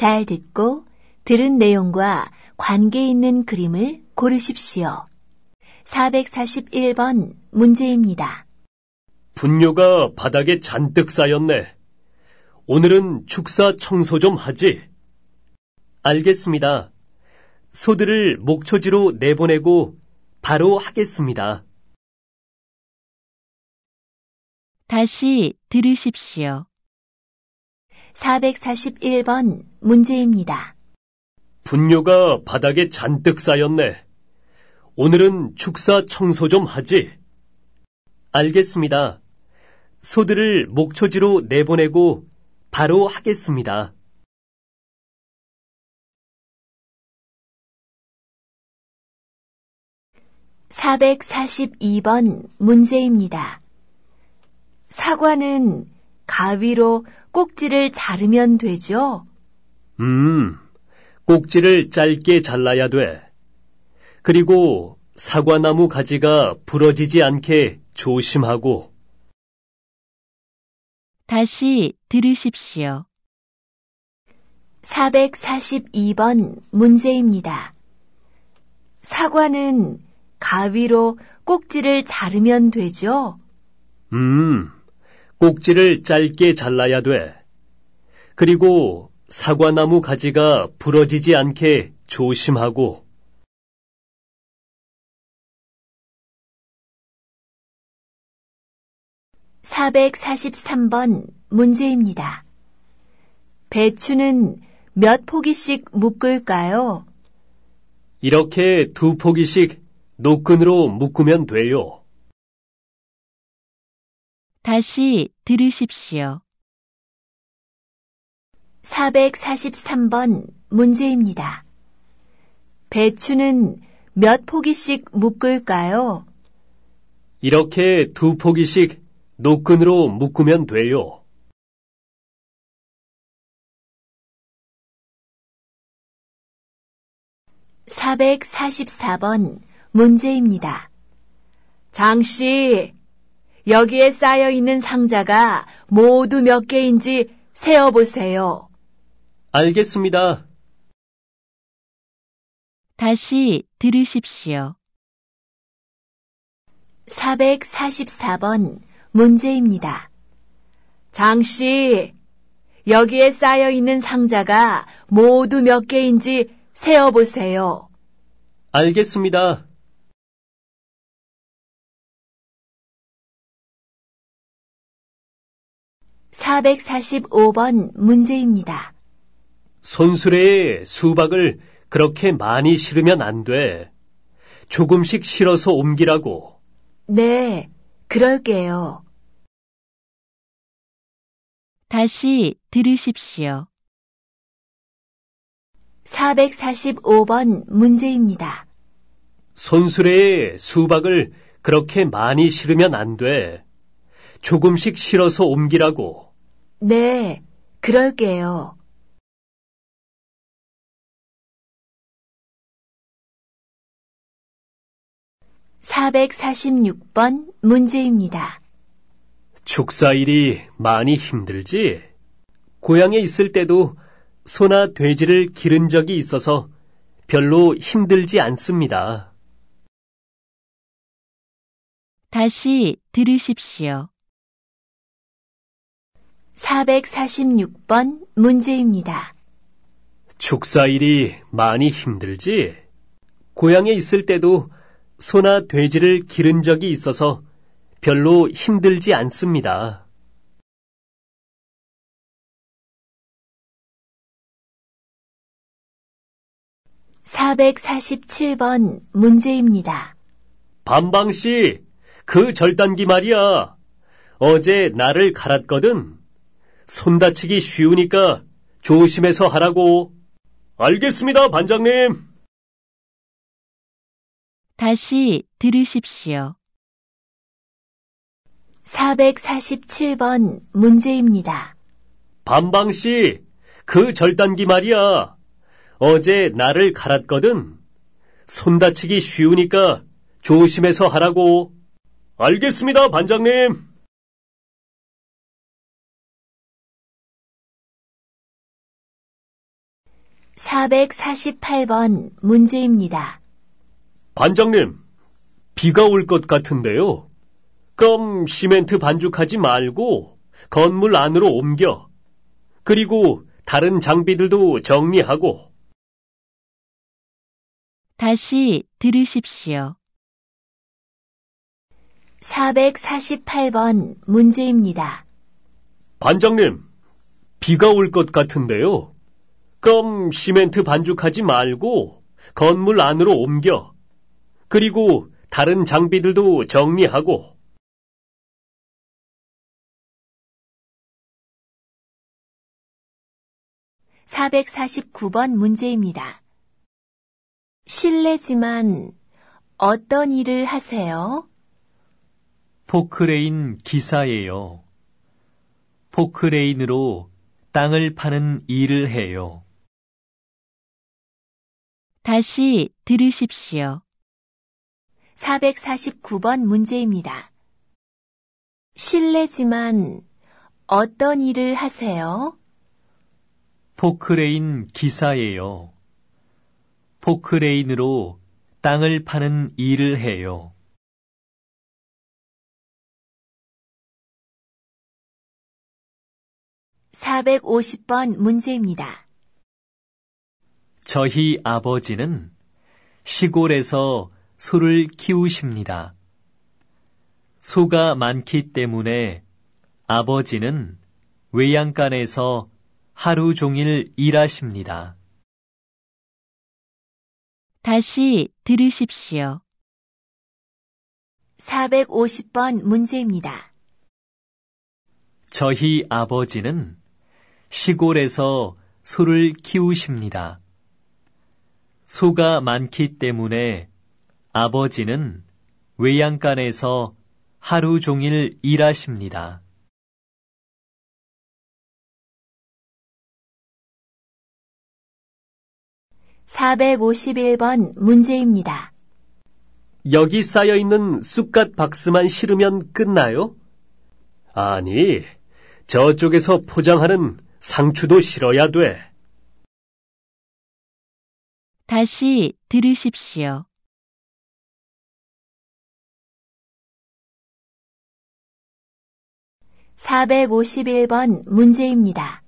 잘 듣고 들은 내용과 관계 있는 그림을 고르십시오. 441번 문제입니다. 분뇨가 바닥에 잔뜩 쌓였네. 오늘은 축사 청소 좀 하지? 알겠습니다. 소들을 목초지로 내보내고 바로 하겠습니다. 다시 들으십시오. 441번 문제입니다. 분뇨가 바닥에 잔뜩 쌓였네. 오늘은 축사 청소 좀 하지? 알겠습니다. 소들을 목초지로 내보내고 바로 하겠습니다. 442번 문제입니다. 사과는 가위로 꼭지를 자르면 되죠? 꼭지를 짧게 잘라야 돼. 그리고 사과나무 가지가 부러지지 않게 조심하고. 다시 들으십시오. 442번 문제입니다. 사과는 가위로 꼭지를 자르면 되죠? 꼭지를 짧게 잘라야 돼. 그리고 사과나무 가지가 부러지지 않게 조심하고. 443번 문제입니다. 배추는 몇 포기씩 묶을까요? 이렇게 2포기씩 노끈으로 묶으면 돼요. 다시 들으십시오. 443번 문제입니다. 배추는 몇 포기씩 묶을까요? 이렇게 2포기씩 노끈으로 묶으면 돼요. 444번 문제입니다. 장씨, 여기에 쌓여 있는 상자가 모두 몇 개인지 세어보세요. 알겠습니다. 다시 들으십시오. 444번 문제입니다. 장씨, 여기에 쌓여 있는 상자가 모두 몇 개인지 세어보세요. 알겠습니다. 445번 문제입니다. 손수레에 수박을 그렇게 많이 실으면 안 돼. 조금씩 실어서 옮기라고. 네, 그럴게요. 다시 들으십시오. 445번 문제입니다. 손수레에 수박을 그렇게 많이 실으면 안 돼. 조금씩 실어서 옮기라고. 네, 그럴게요. 446번 문제입니다. 축사일이 많이 힘들지? 고향에 있을 때도 소나 돼지를 기른 적이 있어서 별로 힘들지 않습니다. 다시 들으십시오. 446번 문제입니다. 축사일이 많이 힘들지? 고향에 있을 때도 소나 돼지를 기른 적이 있어서 별로 힘들지 않습니다. 447번 문제입니다. 반방씨, 그 절단기 말이야. 어제 나를 갈았거든. 손 다치기 쉬우니까 조심해서 하라고. 알겠습니다, 반장님. 다시 들으십시오. 447번 문제입니다. 반방씨, 그 절단기 말이야. 어제 나를 갈았거든. 손 다치기 쉬우니까 조심해서 하라고. 알겠습니다, 반장님. 448번 문제입니다. 반장님, 비가 올 것 같은데요. 그럼 시멘트 반죽하지 말고 건물 안으로 옮겨. 그리고 다른 장비들도 정리하고. 다시 들으십시오. 448번 문제입니다. 반장님, 비가 올 것 같은데요. 그럼 시멘트 반죽하지 말고 건물 안으로 옮겨. 그리고 다른 장비들도 정리하고. 449번 문제입니다. 실례지만 어떤 일을 하세요? 포크레인 기사예요. 포크레인으로 땅을 파는 일을 해요. 다시 들으십시오. 449번 문제입니다. 실례지만 어떤 일을 하세요? 포크레인 기사예요. 포크레인으로 땅을 파는 일을 해요. 450번 문제입니다. 저희 아버지는 시골에서 소를 키우십니다. 소가 많기 때문에 아버지는 외양간에서 하루 종일 일하십니다. 다시 들으십시오. 450번 문제입니다. 저희 아버지는 시골에서 소를 키우십니다. 소가 많기 때문에 아버지는 외양간에서 하루 종일 일하십니다. 451번 문제입니다. 여기 쌓여있는 쑥갓 박스만 실으면 끝나요? 아니, 저쪽에서 포장하는 상추도 실어야 돼. 다시 들으십시오. 451번 문제입니다.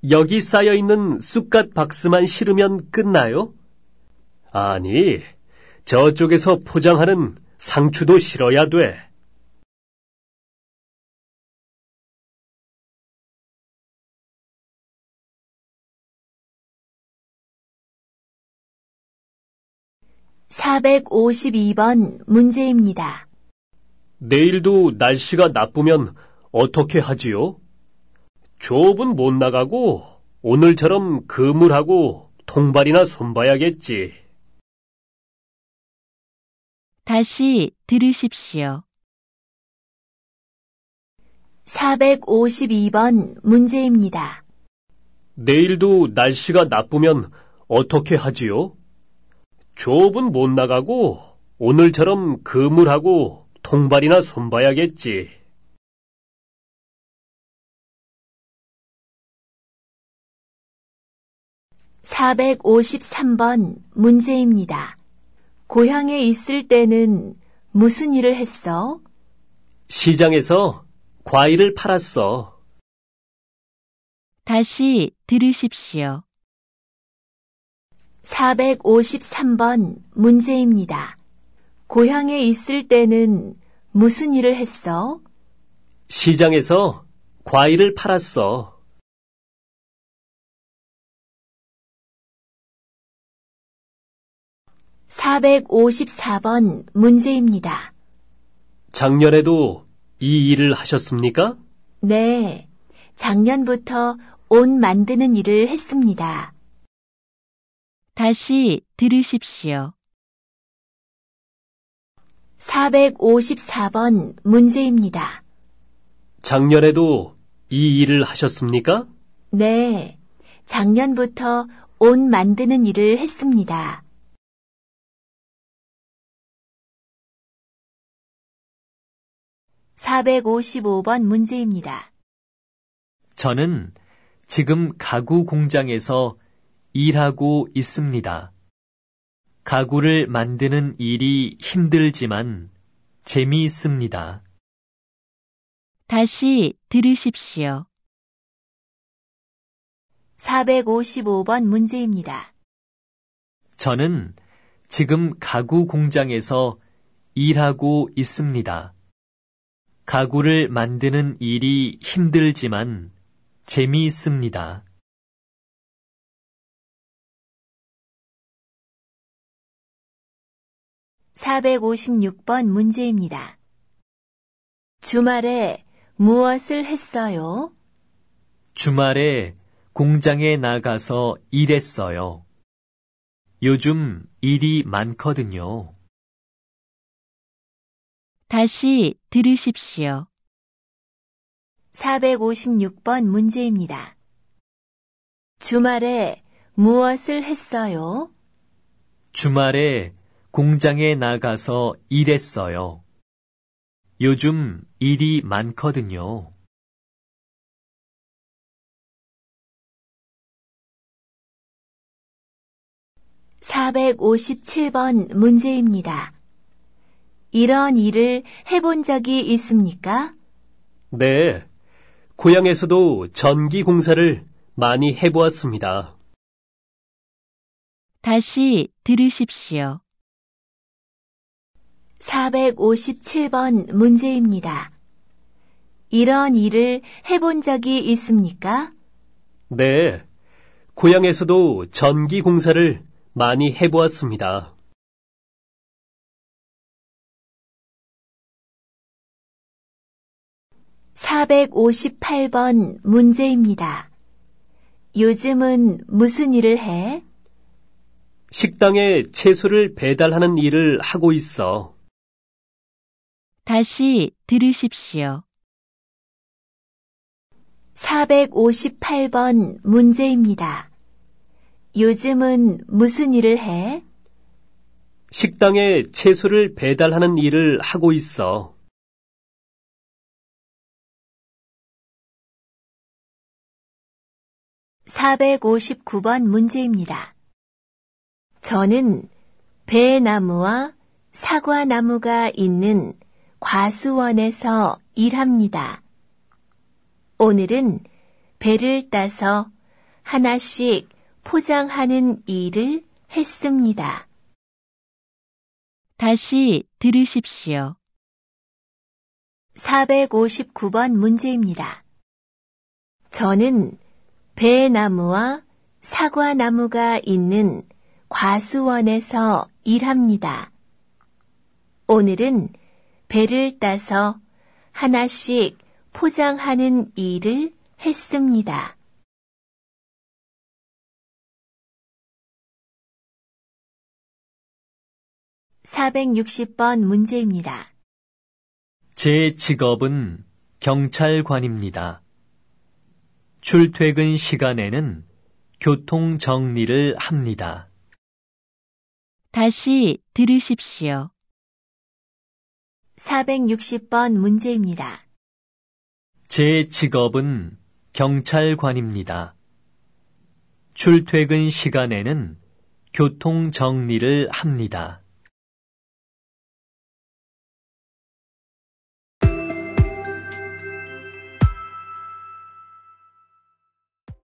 여기 쌓여있는 쑥갓 박스만 실으면 끝나요? 아니, 저쪽에서 포장하는 상추도 실어야 돼. 452번 문제입니다. 내일도 날씨가 나쁘면 어떻게 하지요? 조업은 못 나가고 오늘처럼 그물하고 통발이나 손봐야겠지. 다시 들으십시오. 452번 문제입니다. 내일도 날씨가 나쁘면 어떻게 하지요? 조업은 못 나가고 오늘처럼 그물하고 통발이나 손봐야겠지. 453번 문제입니다. 고향에 있을 때는 무슨 일을 했어? 시장에서 과일을 팔았어. 다시 들으십시오. 453번 문제입니다. 고향에 있을 때는 무슨 일을 했어? 시장에서 과일을 팔았어. 454번 문제입니다. 작년에도 이 일을 하셨습니까? 네, 작년부터 옷 만드는 일을 했습니다. 다시 들으십시오. 454번 문제입니다. 작년에도 이 일을 하셨습니까? 네, 작년부터 옷 만드는 일을 했습니다. 455번 문제입니다. 저는 지금 가구 공장에서 일하고 있습니다. 가구를 만드는 일이 힘들지만 재미있습니다. 다시 들으십시오. 455번 문제입니다. 저는 지금 가구 공장에서 일하고 있습니다. 가구를 만드는 일이 힘들지만 재미있습니다. 456번 문제입니다. 주말에 무엇을 했어요? 주말에 공장에 나가서 일했어요. 요즘 일이 많거든요. 다시 들으십시오. 456번 문제입니다. 주말에 무엇을 했어요? 주말에 공장에 나가서 일했어요. 요즘 일이 많거든요. 457번 문제입니다. 이런 일을 해본 적이 있습니까? 네. 고향에서도 전기 공사를 많이 해보았습니다. 다시 들으십시오. 457번 문제입니다. 이런 일을 해본 적이 있습니까? 네. 고향에서도 전기 공사를 많이 해보았습니다. 458번 문제입니다. 요즘은 무슨 일을 해? 식당에 채소를 배달하는 일을 하고 있어. 다시 들으십시오. 458번 문제입니다. 요즘은 무슨 일을 해? 식당에 채소를 배달하는 일을 하고 있어. 459번 문제입니다. 저는 배나무와 사과나무가 있는 과수원에서 일합니다. 오늘은 배를 따서 하나씩 포장하는 일을 했습니다. 다시 들으십시오. 459번 문제입니다. 저는 배나무와 사과나무가 있는 과수원에서 일합니다. 오늘은 배를 따서 하나씩 포장하는 일을 했습니다. 460번 문제입니다. 제 직업은 경찰관입니다. 출퇴근 시간에는 교통 정리를 합니다. 다시 들으십시오. 460번 문제입니다. 제 직업은 경찰관입니다. 출퇴근 시간에는 교통 정리를 합니다.